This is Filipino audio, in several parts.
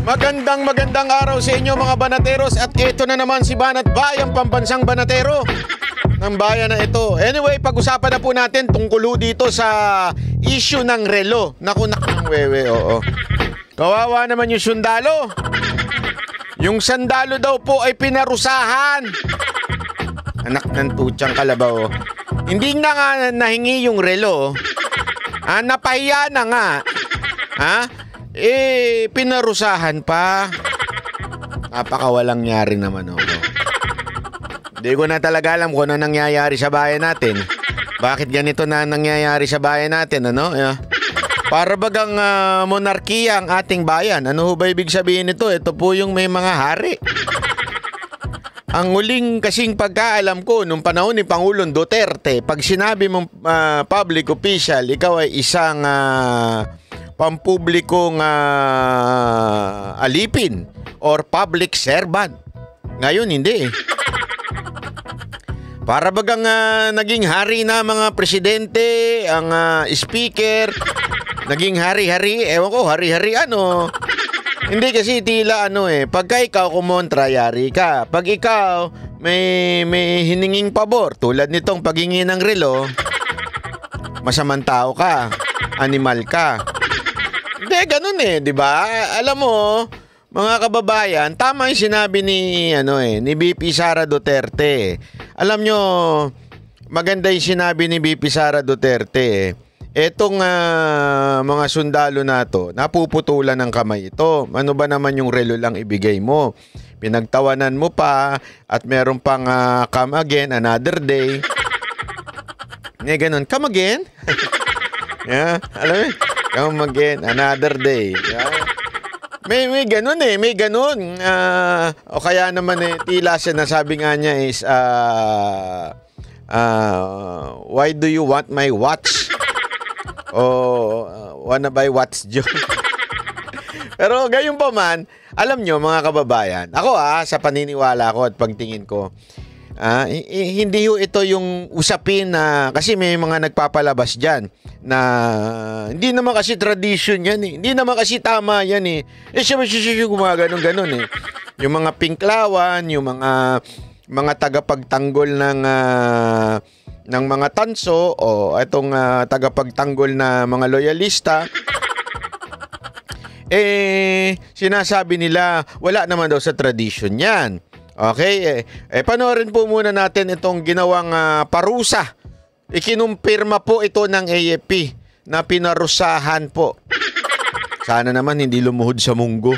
Magandang araw sa inyo mga banateros at ito na naman si Banat Bayang, pambansang banatero ng bayan na ito. Anyway, pag-usapan na po natin tungkol dito sa issue ng relo. Naku, wewe, oo. Kawawa naman yung sundalo. Yung sandalo daw po ay pinarusahan. Anak ng tutsang kalabaw. Hindi na nga nahingi yung relo. Napahiya na nga. Pinarusahan pa. Napakawalang nyari naman ako. Hindi ko na talaga alam kung ano nangyayari sa bayan natin. Bakit ganito na nangyayari sa bayan natin, ano? Para bagang monarkiya ang ating bayan. Ano ba ibig sabihin nito? Ito po yung may mga hari. Ang huling kasing pagkaalam ko nung panahon ni Pangulong Duterte, pag sinabi mong public official, ikaw ay isang pampublikong alipin or public servant. Ngayon hindi eh. Para bagang naging hari na mga presidente, ang speaker, naging hari-hari, ewan ko, hari-hari ano. Hindi kasi tila pagka ikaw kumontra, yari ka. Pag ikaw may hininging pabor, tulad nitong paghingi ng relo, masamang tao ka, animal ka. Hindi, ganun di ba? Alam mo, mga kababayan, tama yung sinabi ni VP Sara Duterte. Alam nyo, maganda yung sinabi ni VP Sara Duterte. Etong mga sundalo na to, napuputulan ng kamay ito. Ano ba naman yung relo lang ibigay mo? Pinagtawanan mo pa at meron pang come again, another day. Ganun, come again? Alam mo? Come again, another day. May ganun may ganun. O kaya naman tila siya nasabi nga niya is, why do you want my watch? Wanna buy watch, Joe? Pero gayon pa man, alam nyo mga kababayan, ako sa paniniwala ko at pagtingin ko, hindi ito yung usapin na, kasi may mga nagpapalabas dyan na hindi naman kasi tradition yan hindi naman kasi tama yan siya gumaganon-ganon yung mga pinklawan, yung mga tagapagtanggol ng mga tanso o itong tagapagtanggol na mga loyalista, sinasabi nila wala naman daw sa tradition yan. Okay, panoorin po muna natin itong ginawang parusa. Ikinumpirma po ito ng AFP na pinarusahan po. Sana naman hindi lumuhod sa munggo.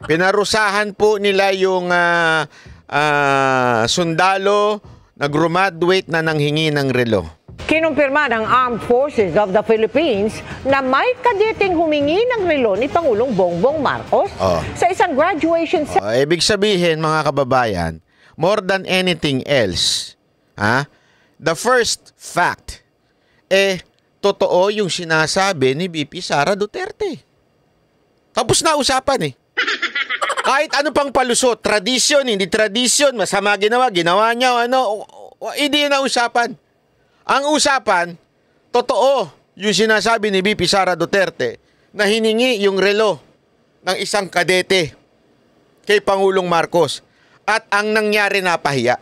Pinarusahan po nila yung sundalo na graduate na nanghingi ng relo. Kinumpirma ng Armed Forces of the Philippines na may kadeting humingi ng relo ni Pangulong Bongbong Marcos sa isang graduation ceremony. Ibig sabihin mga kababayan, more than anything else, the first fact, totoo yung sinasabi ni VP Sara Duterte. Tapos na usapan Kahit ano pang palusot, tradisyon, hindi tradisyon, masama ginawa niya, hindi na usapan. Ang usapan, totoo yung sinasabi ni VP Sara Duterte na hiningi yung relo ng isang kadete kay Pangulong Marcos. At ang nangyari napahiya.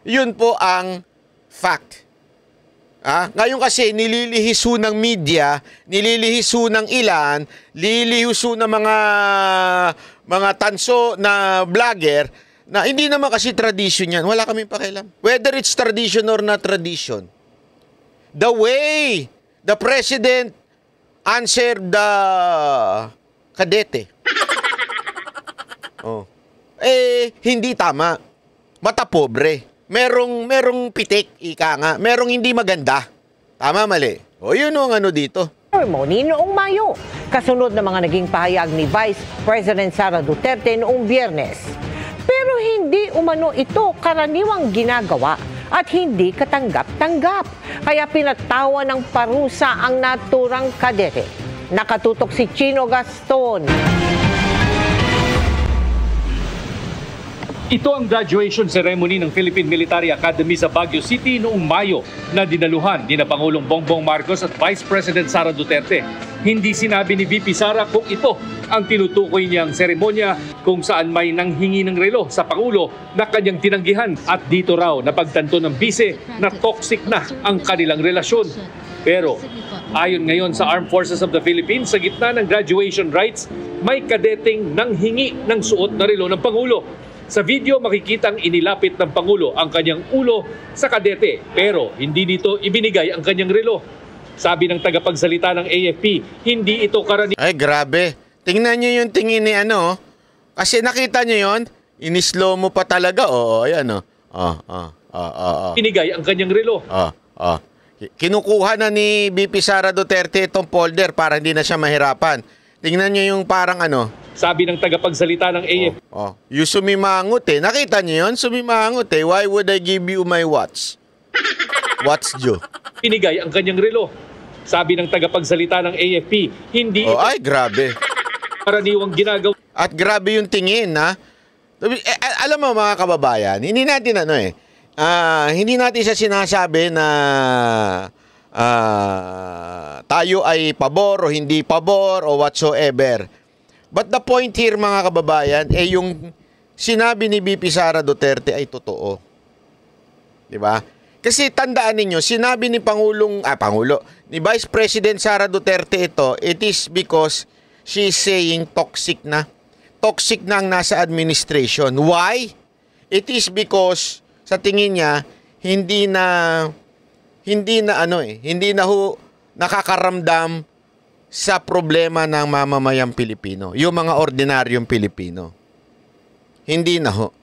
Yun po ang fact. Ngayon kasi nililihiso ng media, nililihiso ng ilan, nililihiso ng mga tanso na vlogger na hindi naman kasi tradition yan. Wala kaming pakialam. Whether it's tradition or not tradition. The way the president answered the kadete. Hindi tama. Mata pobre. Merong pitik, ika nga. Merong hindi maganda. Tama, mali. Yun ang dito. Ceremony noong Mayo, kasunod na mga naging pahayag ni Vice President Sara Duterte noong Biyernes. Pero hindi umano ito karaniwang ginagawa at hindi katanggap-tanggap. Kaya pinatawa ng parusa ang naturang kadete. Nakatutok si Chino Gaston. Ito ang graduation ceremony ng Philippine Military Academy sa Baguio City noong Mayo na dinaluhan ni Pangulong Bongbong Marcos at Vice President Sara Duterte. Hindi sinabi ni VP Sara kung ito ang tinutukoy niyang seremonya kung saan may nanghingi ng relo sa Pangulo na kanyang tinanggihan at dito raw napagtanto ng bise na toxic na ang kanilang relasyon. Pero ayon ngayon sa Armed Forces of the Philippines, sa gitna ng graduation rites, may kadeteng nanghingi ng suot na relo ng Pangulo. Sa video makikitang inilapit ng Pangulo ang kanyang ulo sa kadete pero hindi nito ibinigay ang kanyang relo. Sabi ng tagapagsalita ng AFP, hindi ito karaniwan. Ay, grabe. Tingnan nyo yung tingin ni ano. Kasi nakita nyo yon, inislow mo pa talaga. Oo, ayan o. Binigay ang kanyang relo. Kinukuha na ni VP Sara Duterte itong folder para hindi na siya mahirapan. Tingnan nyo yung parang ano. Sabi ng tagapagsalita ng AFP. Yung sumimangot eh. Nakita nyo yun? Sumimangot eh. Why would I give you my watch? Watch Joe. Binigay ang kanyang relo. Sabi ng tagapagsalita ng AFP, hindi ito ay, grabe. karaniwang ginagawa. At grabe yung tingin, ha? Alam mo mga kababayan, hindi natin hindi natin siya sinasabi na tayo ay pabor o hindi pabor o whatsoever. But the point here mga kababayan, yung sinabi ni VP Sara Duterte ay totoo. Diba? Kasi tandaan ninyo, sinabi ni ni Vice President Sara Duterte ito, it is because she is saying toxic na. Toxic na ang nasa administration. Why? It is because sa tingin niya, hindi na nakakaramdam sa problema ng mamamayang Pilipino. Yung mga ordinaryong Pilipino. Hindi na ho.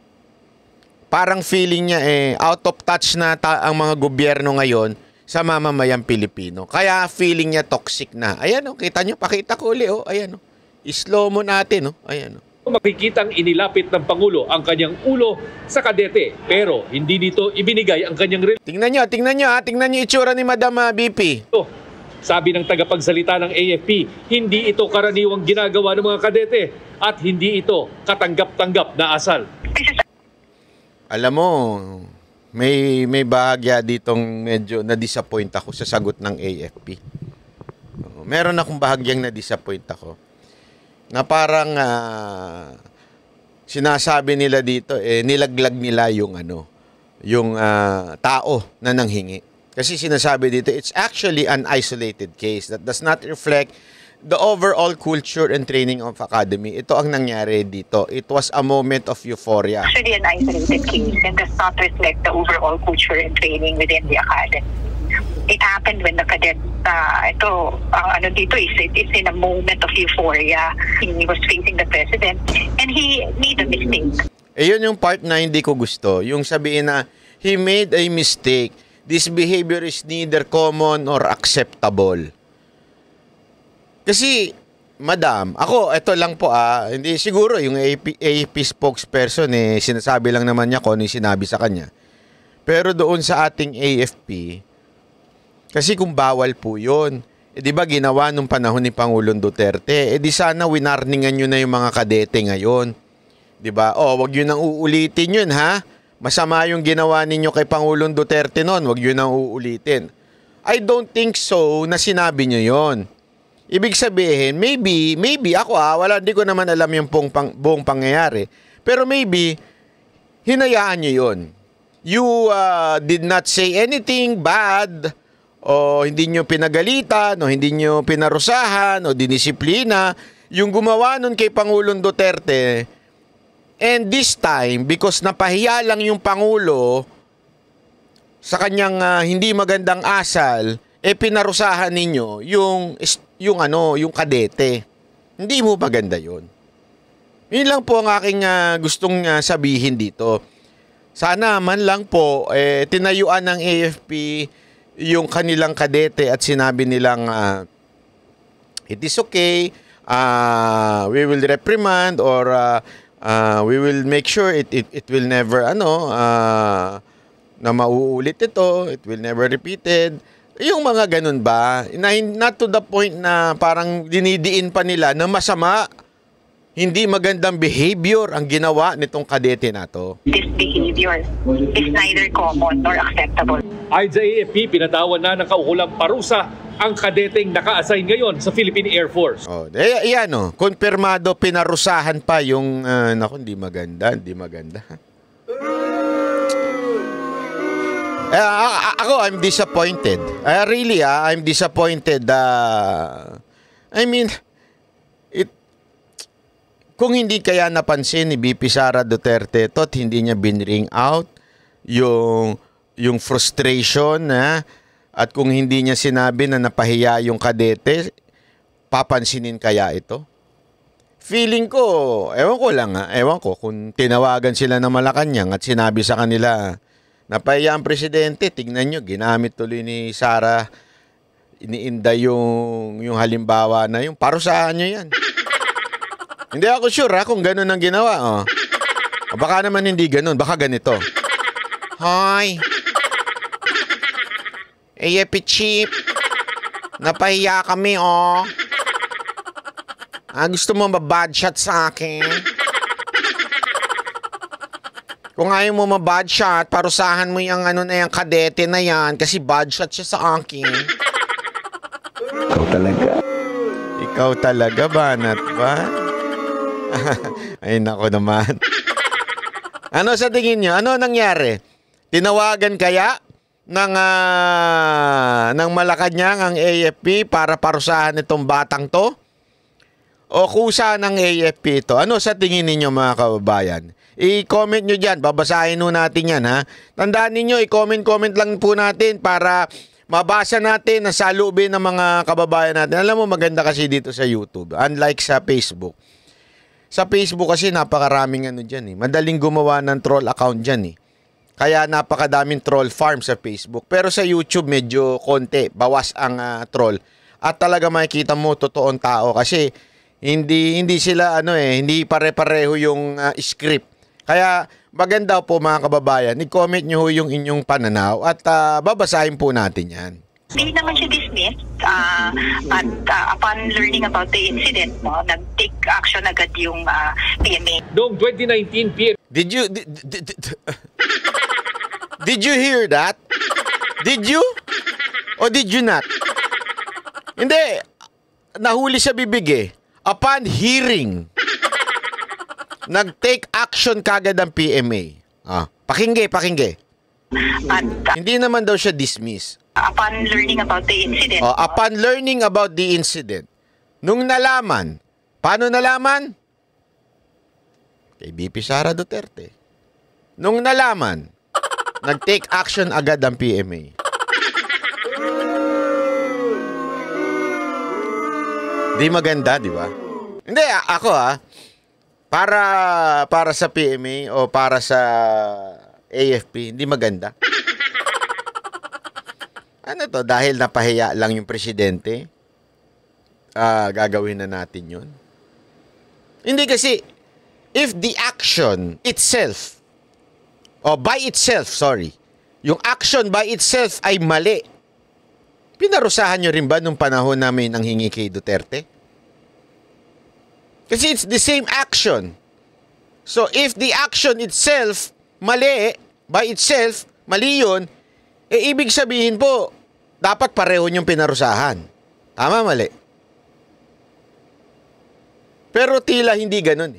Parang feeling niya out of touch na ang mga gobyerno ngayon sa mamamayang Pilipino. Kaya feeling niya toxic na. Ayan o, kita nyo, pakita ko uli o. Ayan o, slow mo natin o. Ayan o. Makikitang inilapit ng Pangulo ang kanyang ulo sa kadete pero hindi nito ibinigay ang kanyang relo. Tingnan nyo itsura ni Madam BP. Sabi ng tagapagsalita ng AFP, hindi ito karaniwang ginagawa ng mga kadete at hindi ito katanggap-tanggap na asal. Alam mo, may bahagya ditong medyo na-disappoint ako sa sagot ng AFP. Meron akong bahagyang na-disappoint ako. Na parang sinasabi nila dito, nilaglag nila yung tao na nanghingi. Kasi sinasabi dito, it's actually an isolated case that does not reflect the overall culture and training of academy. Ito ang nangyari dito. It was a moment of euphoria. Actually an isolated case and does not reflect the overall culture and training within the academy. It happened when the cadet, it's in a moment of euphoria. He was facing the president and he made a mistake. Yun yung part na hindi ko gusto. Yung sabihin na, he made a mistake. This behavior is neither common or acceptable. Kasi, madam, ako, ito lang po hindi siguro yung AFP spokesperson sinasabi lang naman niya kung ano yung sinabi sa kanya. Pero doon sa ating AFP, kasi kung bawal po yun, di ba ginawa nung panahon ni Pangulong Duterte, di sana winarningan nyo na yung mga kadete ngayon. Di ba? Wag yun nang uulitin yun, ha? Masama yung ginawa ninyo kay Pangulong Duterte noon, wag yun nang uulitin. I don't think so na sinabi nyo yon. Ibig sabihin, maybe ako hindi ko naman alam yung buong pangyayari. Pero maybe, hinayaan nyo yun. You did not say anything bad, o hindi nyo pinagalitan, o hindi nyo pinarusahan, o dinisiplina. Yung gumawa nun kay Pangulong Duterte, and this time, because napahiya lang yung Pangulo sa kanyang hindi magandang asal, pinarusahan ninyo yung kadete. Hindi mo maganda yun. Yun lang po ang aking gustong sabihin dito. Sana man lang po, tinayuan ng AFP yung kanilang kadete at sinabi nilang it is okay, we will reprimand or we will make sure it will never na mauulit ito, it will never repeated. Yung mga ganun ba, not to the point na parang dinidiin pa nila na masama, hindi magandang behavior ang ginawa nitong kadete na to. This behavior is neither common nor acceptable. Ayon sa AFP, pinatawan na ng kaukulang parusa ang kadeteng naka-assign ngayon sa Philippine Air Force. Oh, yan konfirmado, pinarusahan pa yung naku, hindi maganda. Ako, I'm disappointed. Really, I'm disappointed. I mean, kung hindi kaya napansin ni BP Sara Duterte ito at hindi niya binring out yung frustration at kung hindi niya sinabi na napahiya yung kadete, papansinin kaya ito? Feeling ko, ewan ko kung tinawagan sila ng Malacanang at sinabi sa kanila, napahiya ang presidente, tignan nyo, ginamit tuloy ni Sara, iniinda yung halimbawa na yung parusahan nyo yan. Hindi ako sure kung ganun ang ginawa. Baka naman hindi ganun, baka ganito. Hoy, AFP Chief, napahiya kami gusto mo ba-bad shot sa akin? Kung ayaw mo ma-bad shot, parusahan mo yung yung kadete na yan kasi bad shot siya sa akin. Ikaw talaga, banat ba? Ay, nako naman. Ano sa tingin nyo? Ano nangyari? Tinawagan kaya ng Malacanang ang AFP para parusahan itong batang to? O kusa ng AFP ito? Ano sa tingin ninyo, mga kababayan? I-comment nyo dyan. Babasahin nyo natin yan, ha? Tandaan ninyo, i-comment lang po natin para mabasa natin na salubin ng mga kababayan natin. Alam mo, maganda kasi dito sa YouTube. Unlike sa Facebook. Sa Facebook kasi napakaraming dyan. Madaling gumawa ng troll account dyan. Kaya napakadaming troll farm sa Facebook. Pero sa YouTube medyo konti. Bawas ang troll. At talaga makikita mo totoong tao. Kasi hindi sila hindi pare-pareho yung script. Kaya maganda po mga kababayan, i-comment nyo yung inyong pananaw at babasahin po natin yan. Hindi naman siya dismissed at upon learning about the incident, nag-take action agad yung PMA. Noong 2019, Did you hear that? Did you? O did you not? Hindi. Nahuli sa bibig Upon hearing, nag-take action kagad ang PMA. Pakingge. Hindi naman daw siya dismiss. Upon learning about the incident. Upon learning about the incident. Nung nalaman, paano nalaman? Kay BP Sara Duterte. Nung nalaman, nag-take action agad ang PMA. Di maganda, di ba? Hindi, ako para sa PMA o para sa AFP, hindi maganda. Ano to, dahil napahiya lang yung presidente, gagawin na natin yun? Hindi kasi, if the action itself, yung action by itself ay mali, pinarusahan nyo rin ba nung panahon namin ang hingi kay Duterte? Kasi it's the same action. So if the action itself mali, by itself, mali yun, ibig sabihin po, dapat pareho nyong pinarusahan. Tama, mali? Pero tila hindi ganun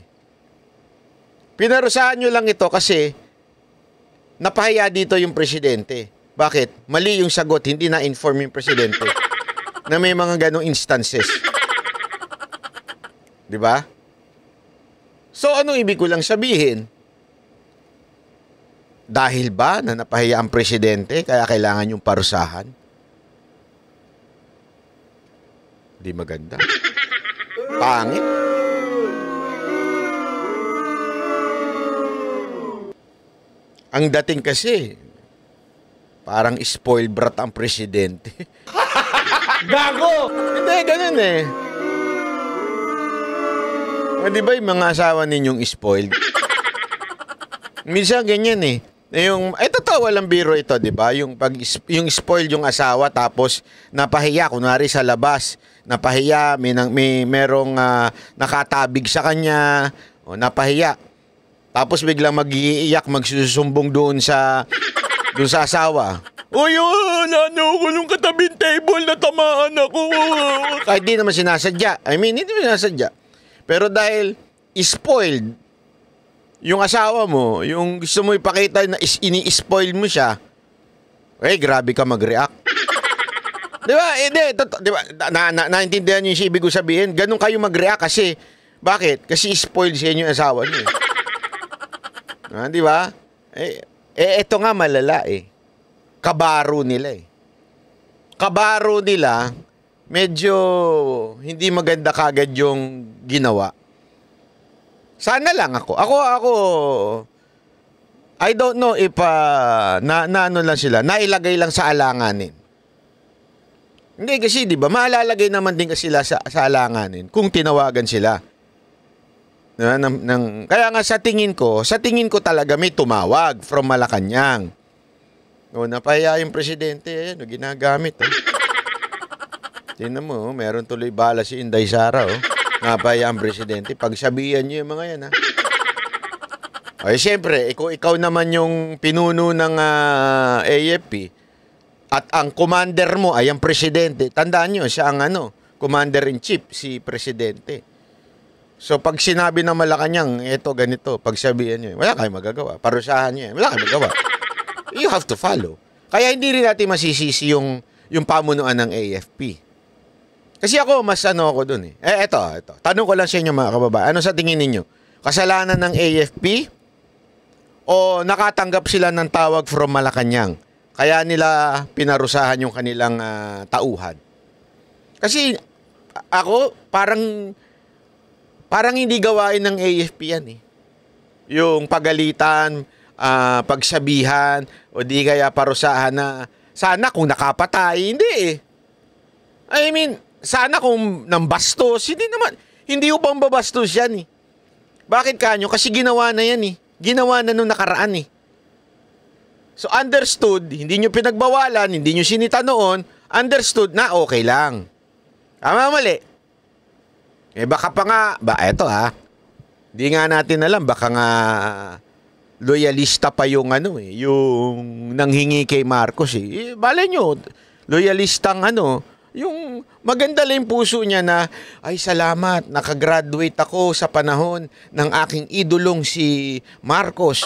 Pinarusahan nyo lang ito kasi napahiya dito yung presidente. Bakit? Mali yung sagot, hindi na-inform yung presidente na may mga ganong instances. Di ba? So, anong ibig ko lang sabihin? Dahil ba na napahiya ang presidente, kaya kailangan yung parusahan? Di maganda. Pangit. Ang dating kasi, parang spoiled brat ang presidente. Gago! Hindi, ganun Di ba yung mga asawa ninyong spoiled? Minsan ganyan totoo, walang biro ito, di ba? Yung spoiled yung asawa tapos napahiya, kunwari sa labas, napahiya, merong nakatabig sa kanya, o napahiya. Tapos biglang mag-iiyak, magsusumbong doon sa asawa. Uy, ano ko nung katabing table, natamaan ako. Kahit di naman sinasadya. I mean, hindi naman sinasadya. Pero dahil spoiled yung asawa mo, yung gusto mo ipakita na ini-spoil mo siya, grabe ka mag-react. Di ba? Di ba? Naintindihan niyo yung ibig ko sabihin. Ganun kayo mag-react kasi, bakit? Kasi spoiled sa inyo yung asawa niyo. Di ba? Ito nga malala Kabaro nila Kabaro nila, medyo hindi maganda kagad yung ginawa. Sana lang ako. I don't know if ano lang sila, nailagay lang sa alanganin. Hindi kasi 'di ba, maalalagay naman din kasi sila sa alanganin kung tinawagan sila. Kaya nga sa tingin ko talaga may tumawag from Malacanang. Napahiya yung presidente, ayan, ginagamit. Tingnan mo, meron tuloy bala si Inday Sara, Napahiya ang presidente. Pagsabihan niyo yung mga yan, Ay, siyempre, ikaw naman yung pinuno ng AFP at ang commander mo ay ang presidente. Tandaan niyo, siya ang commander-in-chief, si presidente. So, pag sinabi ng Malacanang, eto, ganito, pagsabihan niyo, wala kayong magagawa. Parusahan niyo, wala kayong magagawa. You have to follow. Kaya hindi rin natin masisisi yung pamunuan ng AFP. Kasi ako, mas ako dun Eto. Tanong ko lang sa inyo mga kababayan. Ano sa tingin ninyo? Kasalanan ng AFP? O nakatanggap sila ng tawag from Malacanang? Kaya nila pinarusahan yung kanilang tauhan? Kasi ako, parang hindi gawain ng AFP yan Yung pagalitan, pagsabihan, o di kaya parusahan na sana kung nakapatay. Hindi I mean, sana kung nambastos, hindi upang babastos yan Bakit kanyo? Kasi ginawa na yan Ginawa na nung nakaraan So understood, hindi nyo pinagbawalan, hindi nyo sinita noon, understood na okay lang. Tama mali? Baka pa nga, eto di nga natin alam, baka nga loyalista pa yung yung nanghingi kay Marcos Balay nyo, loyalistang yung maganda lang yung puso niya na, ay salamat, nakagraduate ako sa panahon ng aking idolong si Marcos.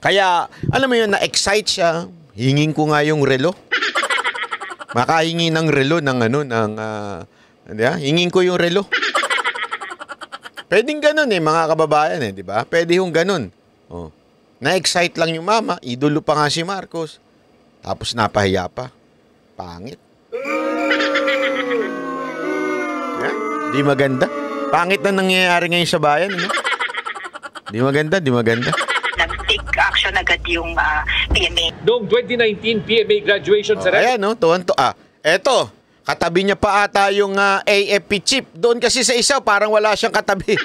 Kaya, alam mo yun, na-excite siya. Hingin ko nga yung relo. Makahingi ng relo hingin ko yung relo. Pwedeng ganun mga kababayan di ba? Pwede yung ganun. Na-excite lang yung mama, idolo pa nga si Marcos. Tapos napahiya pa. Pangit. Di maganda. Pangit na nangyayari ngayon sa bayan. Di maganda. Nag-take action agad yung PMA. Noong 2019 PMA graduation ceremony. Ayan, eto, katabi niya pa ata yung AFP chief. Doon kasi sa isa, parang wala siyang katabi.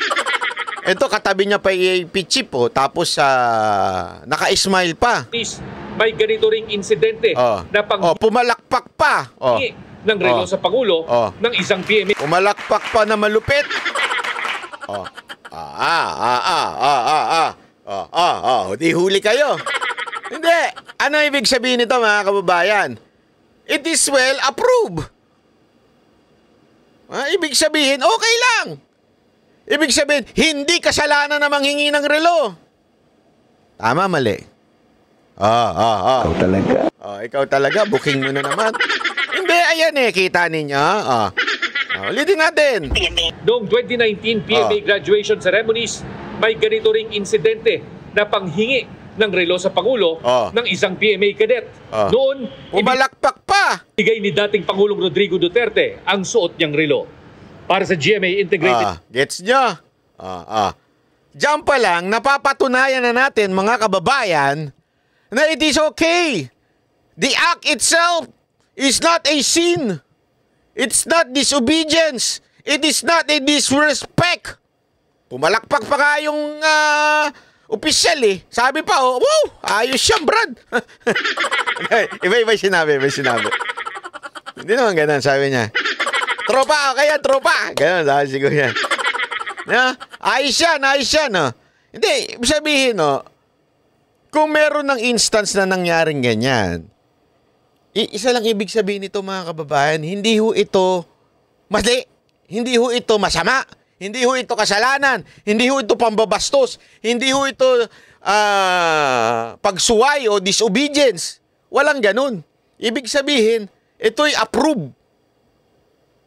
Eto, katabi niya pa yung AFP chief, tapos naka-smile pa. May ganito ring insidente na pumalakpak pa ng relo sa Pangulo ng isang PMA. Pumalakpak pa na malupit. Di huli kayo. Hindi. Ano ibig sabihin nito mga kababayan? It is well approved. Ibig sabihin, okay lang. Ibig sabihin, hindi kasalanan na manghingi ng relo. Tama, mali. Ikaw talaga. Ikaw talaga, booking mo na naman. Hindi, ayan kita ninyo. Ulitin natin. Noong 2019 PMA graduation ceremonies, may ganito ring insidente na panghingi ng relo sa Pangulo ng isang PMA cadet. Noon, pumalakpak pa. Ibigay ni dating Pangulong Rodrigo Duterte ang suot niyang relo para sa GMA Integrated. Gets nyo? Diyan pa lang, napapatunayan na natin mga kababayan na it is okay. The act itself is not a sin. It's not disobedience. It is not a disrespect. Pumalakpak pa nga yung opisyal Sabi pa, wow, ayos siya, Brad. Iba sinabi. Hindi naman ganun, sabi niya. Tropa, kaya tropa. Ganun, sabi siguro yan. Ayos yan, no? Hindi, sabihin, Kung meron ng instance na nangyaring ganyan, isa lang ibig sabihin nito mga kababayan, hindi ho ito mali, hindi ho ito masama, hindi ho ito kasalanan, hindi ho ito pambabastos, hindi ho ito pagsuway o disobedience. Walang ganun. Ibig sabihin, ito'y approve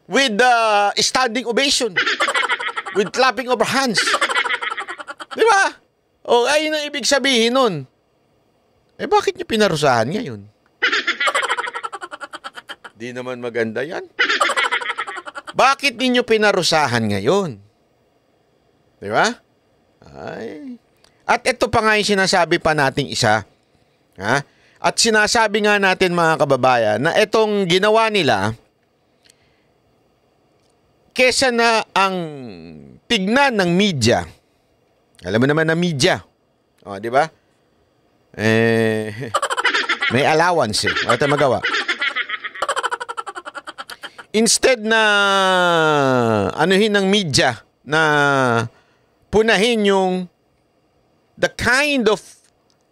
with standing ovation, with clapping of hands. Di ba? O, ayun ang ibig sabihin nun. Bakit niyo pinarusahan ngayon? Di naman maganda yan. Bakit ninyo pinarusahan ngayon? Di ba? Ay. At ito pa nga yung sinasabi pa nating isa. Ha? At sinasabi nga natin mga kababayan na itong ginawa nila, kesa na ang tignan ng media. Alam mo naman na media. O, di ba? May allowance eh. Wala tayong magawa. Instead na anuhin ng media na punahin yung the kind of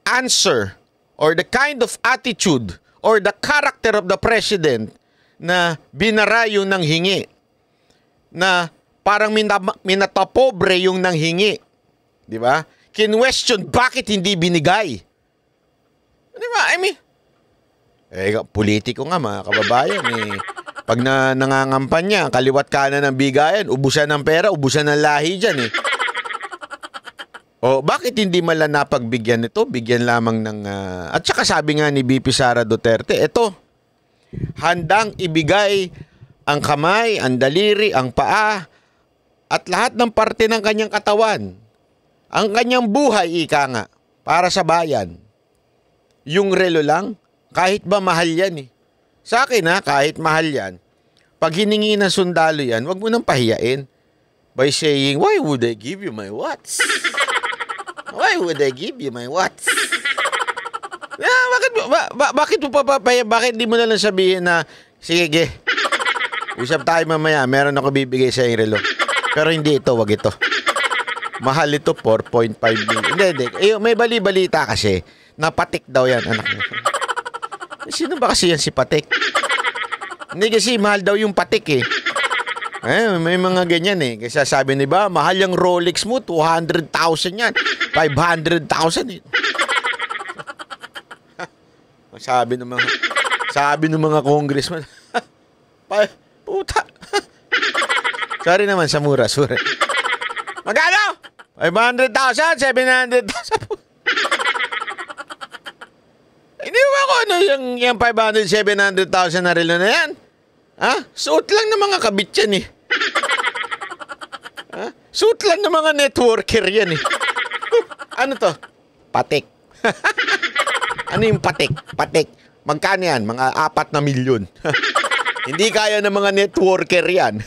answer or the kind of attitude or the character of the president na binarayo ng hingi, na parang minatapobre yung nanghingi. Di ba? Kinwestiyon bakit hindi binigay. Di ba? I mean, politiko nga mga kababayan eh. Pag nangangampanya, kaliwat kanan ng bigayan, ubusan ng pera, ubusan ng lahi dyan eh. O, bakit hindi man napagbigyan ito? Bigyan lamang ng... At saka sabi nga ni VP Sara Duterte, ito, handang ibigay ang kamay, ang daliri, ang paa, at lahat ng parte ng kanyang katawan. Ang kanyang buhay, ika nga, para sa bayan. Yung relo lang, kahit ba mahal yan eh. Sa akin kahit mahal yan, pag hiningi ng sundalo yan, wag mo nang pahiyain by saying, why would I give you my watts? Why would I give you my watts? Bakit mo papapaya? Bakit di mo na lang sabihin na, sige, usap tayo mamaya, meron ako bibigay sa yung relo. Pero hindi ito, wag ito. Mahal ito, 4.5 million. Hindi. May bali-balita kasi, napatik daw yan, anak mo. Sino ba kasi yan si Patik? Hindi kasi mahal daw yung Patik eh. May mga ganyan eh. Kasi sabi ni ba, mahal yung Rolex mo, 200,000 yan. 500,000 eh. Sabi ng mga congressman. Puta. Sorry naman sa mura, sorry. Magkano? 500,000, 700,000. Hindi ba ako yung 500,000, 700,000 na relo na yan? Suot lang ng mga kabit yan eh. Suot lang ng mga networker yan eh. Ano to? Patik. Ano yung patik? Patik. Magkano yan? Mga 4 na milyon. Hindi kaya ng mga networker yan.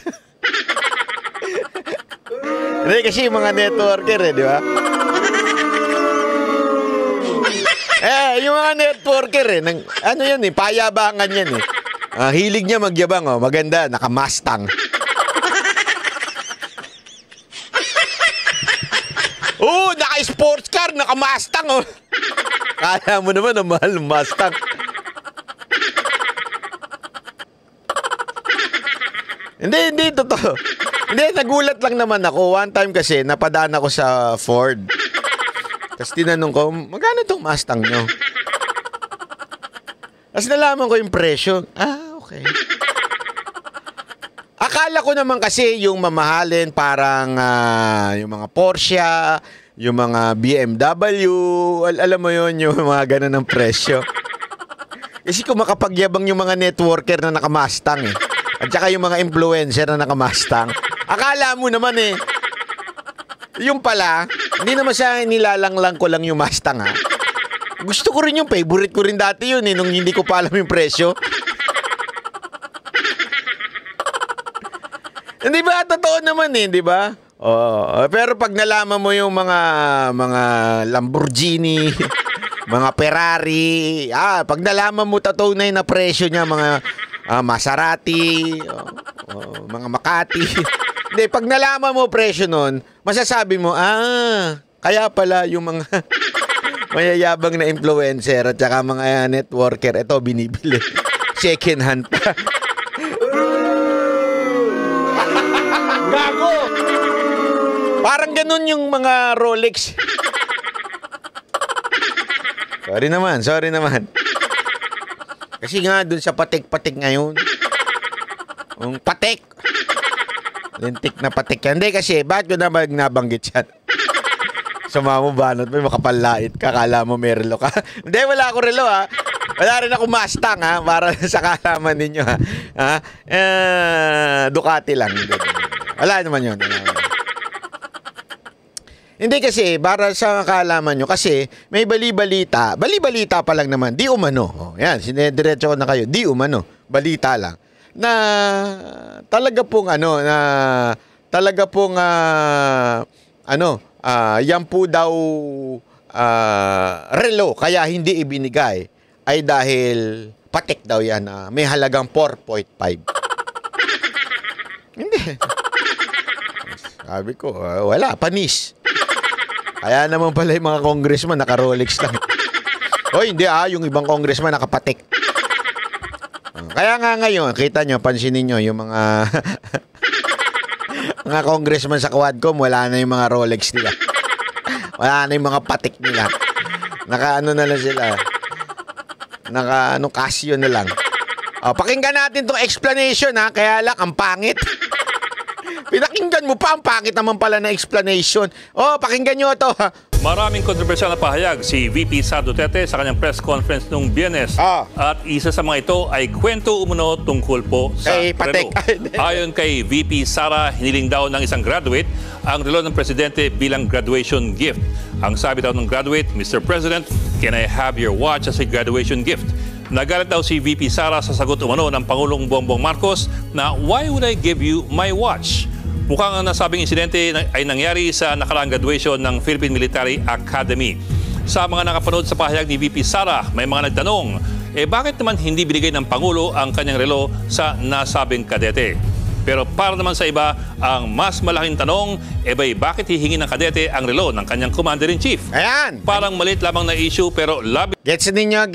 Hindi kasi yung mga networker di ba? Yung mga networker ano yan payabangan yan hilig niya magyabang maganda, naka-Mustang. Naka-sports car, naka-Mustang Kaya mo naman ang mahal ng Mustang. Hindi, totoo. Hindi, nagulat lang naman ako. One time kasi, napadaan ako sa Ford. Tapos tinanong ko, magkano itong Mustang nyo? Tapos nalaman ko yung presyo. Okay. Akala ko naman kasi yung mamahalin parang yung mga Porsche, yung mga BMW, alam mo yun, yung mga ganun ng presyo. Kasi kung makapagyabang yung mga networker na naka-Mustang at saka yung mga influencer na naka-Mustang, akala mo naman yung pala, hindi naman siya nilalanglang ko lang yung Mustang Gusto ko rin yung favorite ko rin dati yun nung hindi ko pa alam yung presyo. Hindi ba? Totoo naman di ba? Pero pag nalaman mo yung mga Lamborghini, mga Ferrari, pag nalaman mo tatunay na presyo niya, mga Maserati, mga Makati. Hindi, pag nalaman mo presyo nun, masasabi mo, kaya pala yung mga mayayabang na influencer at saka mga networker, ito binibili. Second hand pa. Gago! Parang ganun yung mga Rolex. Sorry naman. Kasi nga, dun sa patik-patik ngayon. Yung patik. Lintik na patik yan. Hindi kasi, bakit ko na nabanggit yan? Sama mo banot mo, makapalait ka, kala mo may relo ka. Hindi, wala ako relo ha. Wala rin ako Mustang ha, para sa kalaman ninyo ha. Ducati lang. Wala naman yun. Hindi kasi, para sa kaalaman nyo, kasi may bali-balita pa lang naman, di umano. Oh, yan, sinediretso ko na kayo, di umano, balita lang. Na talaga pong yan po daw relo, kaya hindi ibinigay, ay dahil patik daw yan, may halagang 4.5. Hindi. Sabi ko, wala, panis. Kaya naman pala yung mga congressman naka-Rolex lang. Hoy, hindi yung ibang congressman nakapatik. Kaya nga ngayon, kita nyo, pansinin nyo, yung mga mga congressman sa Quadcom, wala na yung mga Rolex nila. Wala na yung mga patik nila. Naka-ano na lang sila. Casio na lang. Pakinggan natin tong explanation ha, kaya lang, ang pangit. Pinakinggan mo pa, ang pangit naman pala na explanation. Pakinggan nyo ito. Maraming kontrobersyal na pahayag si VP Sara Duterte sa kanyang press conference noong Biyernes. At isa sa mga ito ay kwento umuno tungkol po sa relo. Ayon kay VP Sara, hiniling daw ng isang graduate ang relo ng presidente bilang graduation gift. Ang sabi daw ng graduate, Mr. President, can I have your watch as a graduation gift? Nagalit daw si VP Sara sa sagot umano ng Pangulong Bongbong Marcos na, why would I give you my watch? Mukhang ang nasabing insidente ay nangyari sa nakaraang graduation ng Philippine Military Academy. Sa mga nakapanood sa pahayag ni VP Sara, may mga nagtanong, bakit naman hindi binigay ng Pangulo ang kanyang relo sa nasabing kadete? Pero para naman sa iba, ang mas malaking tanong, bakit hihingi ng kadete ang relo ng kanyang Commander-in-Chief? Ayan! Parang maliit lamang na issue pero Gets ninyo?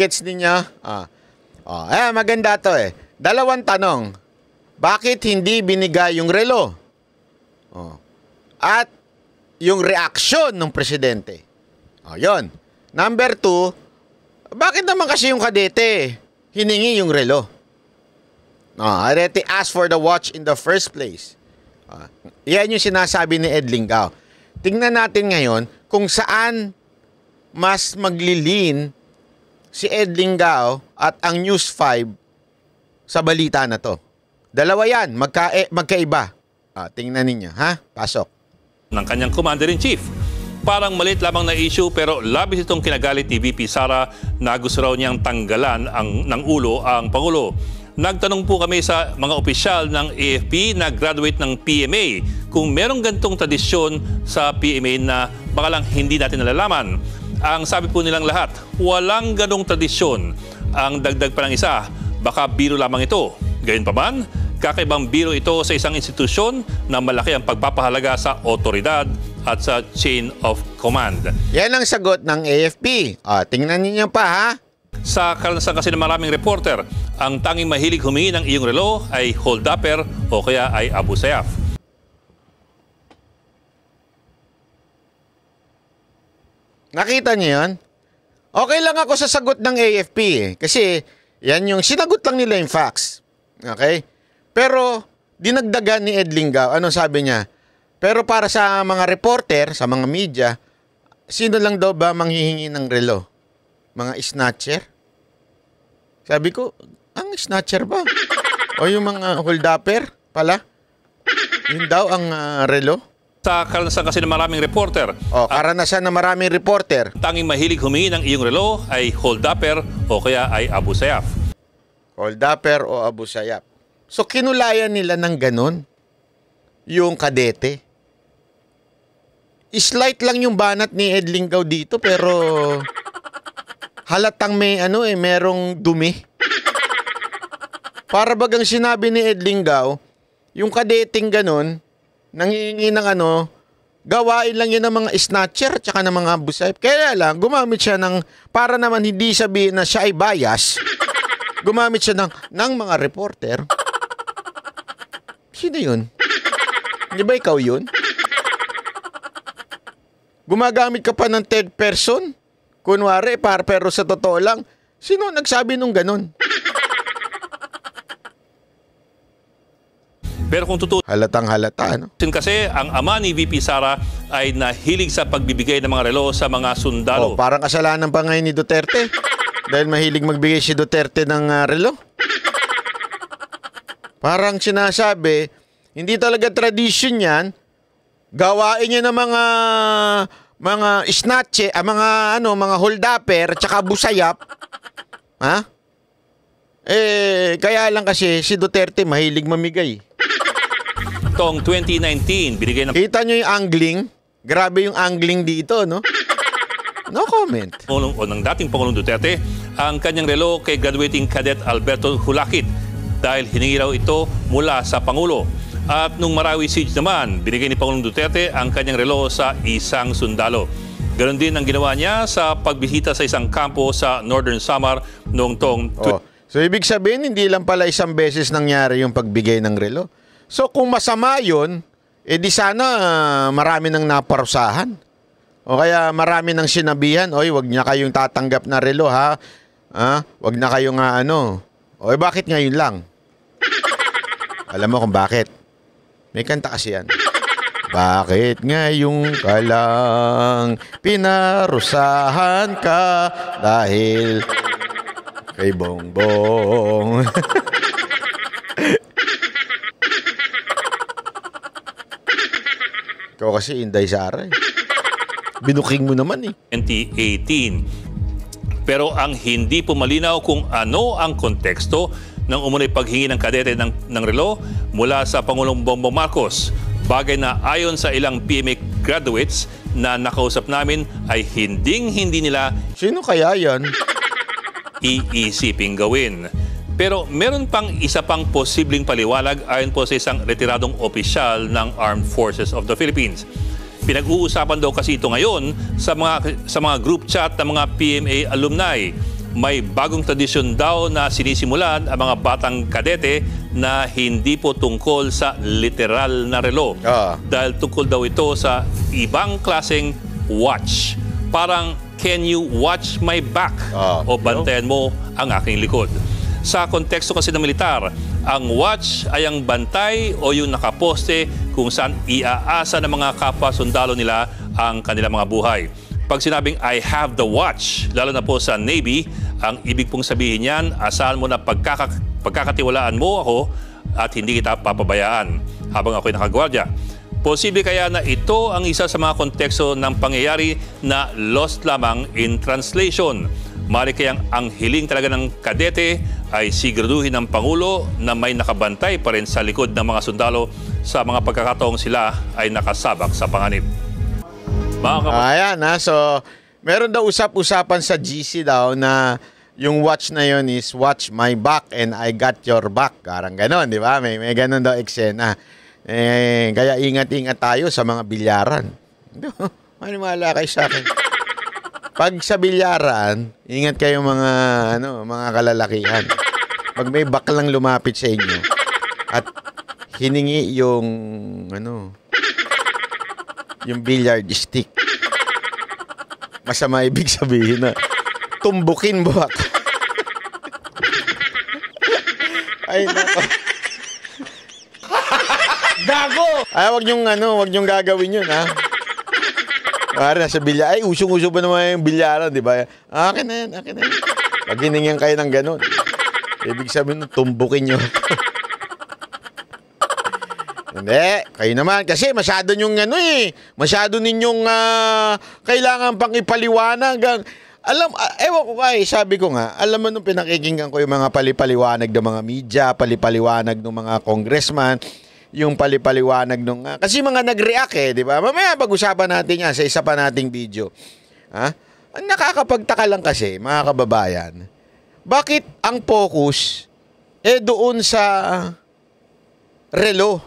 Maganda to Dalawang tanong. Bakit hindi binigay yung relo? At yung reaksyon ng presidente. Yun. Number 2, bakit naman kasi yung kadete hiningi yung relo? They asked for the watch in the first place. Yan yung sinasabi ni Ed Lingao. Tingnan natin ngayon kung saan mas maglilin si Ed Lingao at ang News 5 sa balita na to. Dalawa yan, magkaiba. Tingnan ninyo, ha? Pasok. Ng kanyang Commander-in-Chief. Parang maliit lamang na issue pero labis itong kinagalit ni VP Sara na gusto raw niyang tanggalan ng ulo ang Pangulo. Nagtanong po kami sa mga opisyal ng AFP na graduate ng PMA kung merong gantong tradisyon sa PMA na baka lang hindi natin nalalaman. Ang sabi po nilang lahat, walang ganong tradisyon. Ang dagdag pa ng isa, baka biro lamang ito. Gayunpaman, kakaibang biro ito sa isang institusyon na malaki ang pagpapahalaga sa otoridad at sa chain of command. Yan ang sagot ng AFP. Tingnan niyo pa ha. Sa karanasan kasi ng maraming reporter, ang tanging mahilig humingi ng iyong relo ay hold-upper o kaya ay Abu Sayyaf. Nakita niyo yan? Okay lang ako sa sagot ng AFP kasi yan yung sinagot lang nila yung facts. Okay? Pero dinagdagan ni Ed Lingao, ano sabi niya? Pero para sa mga reporter, sa mga media, sino lang daw ba manghihingi ng relo? Mga snatcher? Sabi ko, ang snatcher ba? O yung mga hold-upper pala? Yun daw ang relo? Sa karanasan kasi ng maraming reporter. Karanasan ng maraming reporter. Tanging mahilig humingi ng iyong relo ay hold-upper o kaya ay Abu Sayyaf. Hold-upper o Abu Sayyaf. So kinulayan nila ng ganun yung kadete. Slight lang yung banat ni Ed Lingao dito pero halatang may merong dumi. Para bagang sinabi ni Ed Lingao, yung kadeting ganun, nangihingi ng gawain lang yan ng mga snatcher tsaka ng mga busay. Kaya lang, gumamit siya ng, para naman hindi sabihin na siya ay bias, gumamit siya ng mga reporter. Sino yun? Di ba ikaw yun? Gumagamit ka pa ng third person? Kunwari, pero sa totoo lang, sino nagsabi nung ganun? Pero kung totoo, Halatang halata, ano? kasi ang ama ni VP Sara ay nahilig sa pagbibigay ng mga relo sa mga sundalo. Parang kasalanan pa ngayon ni Duterte. Dahil mahilig magbigay si Duterte ng relo. Parang sinasabi, hindi talaga tradition yan. Gawain niya ng mga snatche, mga holdapper, tsaka busayap. Ha? Kaya lang kasi si Duterte mahilig mamigay. Taong 2019, binigay ng Kita nyo yung angling? Grabe yung angling dito, no? No comment. ng dating Pangulong Duterte ang kanyang relo kay graduating cadet Alberto Hulakit dahil hiningi raw ito mula sa Pangulo. At nung Marawi Siege naman, binigay ni Pangulong Duterte ang kanyang relo sa isang sundalo. Ganon din ang ginawa niya sa pagbisita sa isang kampo sa Northern Samar noong So ibig sabihin, hindi lang pala isang beses nangyari yung pagbigay ng relo. So kung masama yun, di sana marami nang naparusahan. O kaya marami nang sinabihan, oy, wag niya kayong tatanggap na relo, ha? Wag na kayong Oy, bakit ngayon lang? Alam mo kung bakit? May kanta kasi yan. Bakit ngayong ka lang pinarusahan ka dahil kay Bongbong? Ikaw kasi Inday Sara. Binuking mo naman 2018. Pero ang hindi po malinaw kung ano ang konteksto ng umunay paghingi ng kadete ng relo mula sa Pangulong Bongbong Marcos. Bagay na ayon sa ilang PMA graduates na nakausap namin ay hindi nila Sino kaya yan? iisiping gawin. Pero meron pang isa pang posibleng paliwanag ayon po sa isang retiradong opisyal ng Armed Forces of the Philippines. Pinag-uusapan daw kasi ito ngayon sa mga group chat ng mga PMA alumni. May bagong tradisyon daw na sinisimulan ang mga batang kadete na hindi po tungkol sa literal na relo. Dahil tungkol daw ito sa ibang klaseng watch. Parang, can you watch my back? O bantayan mo ang aking likod. Sa konteksto kasi ng militar, ang watch ay ang bantay o yung nakaposte kung saan iaasa ng mga kapwa sundalo nila ang kanilang mga buhay. Pag sinabing I have the watch, lalo na po sa Navy, ang ibig pong sabihin niyan, asahan mo na pagkakatiwalaan mo ako at hindi kita papabayaan habang ako'y nakagwardya. Posible kaya na ito ang isa sa mga konteksto ng pangyayari na lost lamang in translation. Mari kayang ang hiling talaga ng kadete ay siguraduhin ng Pangulo na may nakabantay pa rin sa likod ng mga sundalo sa mga pagkakataong sila ay nakasabak sa panganib. Ayan so meron daw usap-usapan sa GC daw na yung watch na yun is watch my back and I got your back. Parang ganon, di ba? May ganon daw eksena. Kaya ingat-ingat tayo sa mga bilyaran. Maniwala kayo sa akin. Pag sa bilyaran, ingat kayo mga kalalakihan. Pag may baklang lumapit sa inyo at hiningi yung billiard stick. Masama ibig sabihin na tumbukin buwak. Ay, nako. Gago! Ay, wag niyong gagawin yun, ha? Para sa bilya, ay, usong-uso ba naman yung bilyaran, di ba? Akin na yan. Pag hiningyan kayo ng ganun, ibig sabihin, tumbukin nyo. Hindi, kayo naman. Kasi masyado nyong masyado ninyong kailangan pang ipaliwanag. Ewan ko sabi ko nga, alam mo nung pinakikinggan ko yung mga palipaliwanag ng mga media, palipaliwanag ng mga congressman, yung palipaliwanag nung kasi mga nag-react di ba? Mamaya pag-usapan natin yan sa isa pa nating video. Ang nakakapagtaka lang kasi, mga kababayan, bakit ang focus doon sa relo?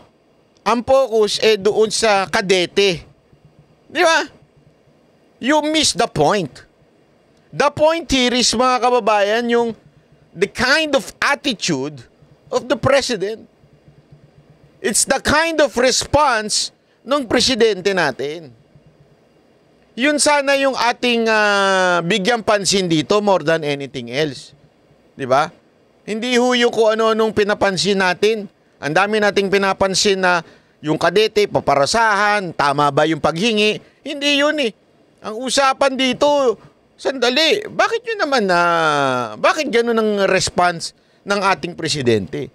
Ang focus doon sa kadete. Di ba? You miss the point. The point here is, mga kababayan, yung the kind of attitude of the president. It's the kind of response ng presidente natin. Yun sana yung ating bigyang pansin dito more than anything else. Di ba? Hindi ho yung kung ano-anong pinapansin natin. Ang dami nating pinapansin na yung kadete, paparasahan, tama ba yung paghingi? Hindi yun eh. Ang usapan dito, sandali, bakit ganun ang response ng ating presidente?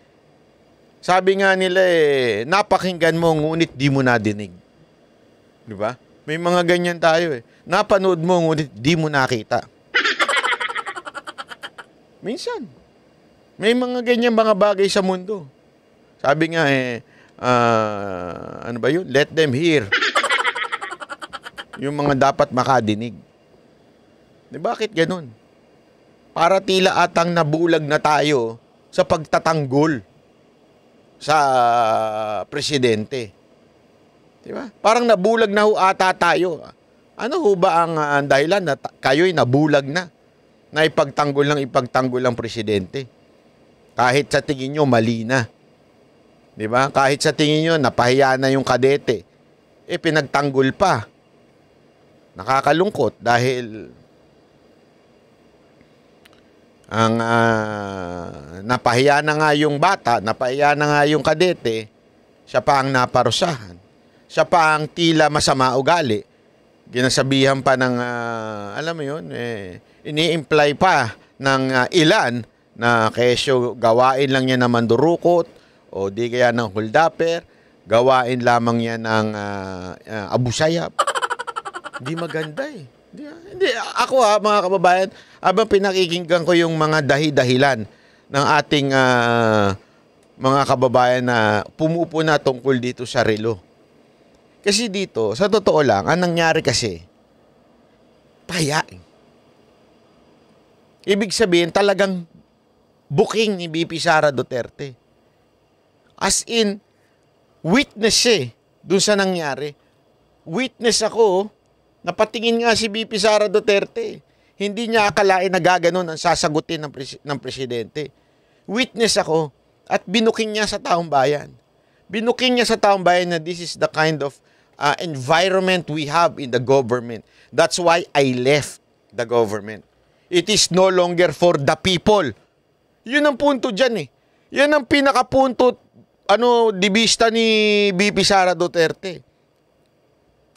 Sabi nga nila napakinggan mo ngunit di mo nadinig. Di ba? May mga ganyan tayo Napanood mo ngunit di mo nakita. Minsan, may mga ganyan mga bagay sa mundo. Sabi nga ano ba yun? Let them hear. Yung mga dapat makadinig. Bakit ganun? Para tila atang nabulag na tayo sa pagtatanggol sa presidente. Diba? Parang nabulag na ho ata tayo. Ano ho ba ang dahilan na kayo'y nabulag na ipagtanggol ng presidente? Kahit sa tingin nyo mali na. Diba? Kahit sa tingin nyo napahiya na yung kadete, pinagtanggol pa. Nakakalungkot dahil ang napahiya na nga yung bata, napahiya na nga yung kadete, siya pa ang naparusahan. Siya pa ang tila masama ugali. Ginasabihan pa ng, alam mo yun, ini-imply pa ng ilan na kesyo gawain lang niya na mandurukot o di kaya ng holdapper, gawain lamang niya ng abusayap. Hindi maganda Hindi, ako mga kababayan, habang pinakikinggan ko yung mga dahi-dahilan ng ating mga kababayan na pumupuna tungkol dito sa relo. Kasi dito, sa totoo lang, ang nangyari kasi, paya. Ibig sabihin, talagang booking ni BP Sara Duterte. As in, witness doon sa nangyari. Witness ako, napatingin nga si BP Sara Duterte. Hindi niya akalain na gaganon ang sasagutin ng presidente. Witness ako at binuking niya sa taong bayan. Binuking niya sa taong bayan na this is the kind of environment we have in the government. That's why I left the government. It is no longer for the people. Yun ang punto dyan Yan ang pinakapunto dibista ni BP Sara Duterte.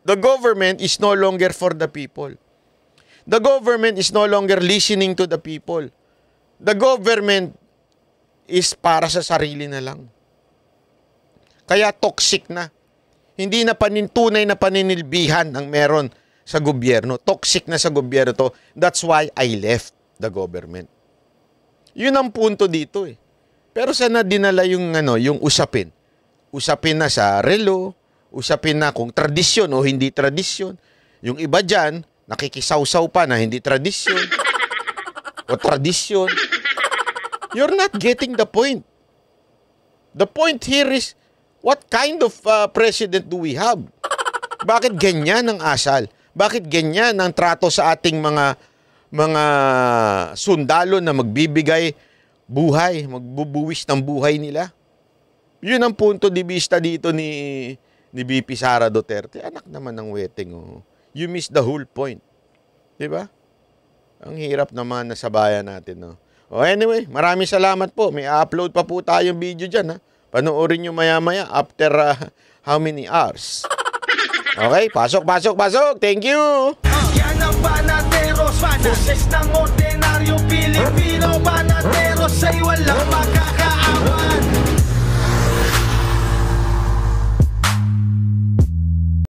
The government is no longer for the people. The government is no longer listening to the people. The government is para sa sarili na lang. Kaya toxic na. Hindi na tunay na paninilbihan ang meron sa gobyerno. Toxic na sa gobyerno to. That's why I left the government. Yun ang punto dito Pero sana dinala yung usapin. Usapin na sa relo, usapin na kung tradisyon o hindi tradisyon. Yung iba dyan, nakikisawsaw pa na hindi tradisyon o tradisyon. You're not getting the point. The point here is, what kind of president do we have? Bakit ganyan ang asal? Bakit ganyan ang trato sa ating mga sundalo na magbibigay buhay, magbubuwis ng buhay nila? Yun ang punto de vista dito ni BP Sara Duterte. Anak naman ng weteng. You miss the whole point. Diba? Ang hirap naman na sa bayan natin. Anyway, maraming salamat po. May upload pa po tayong video dyan. Panoorin nyo maya-maya after how many hours. Okay, pasok. Thank you! Yan ang Banateros, boses ng ordinaryo Pilipino, Banateros.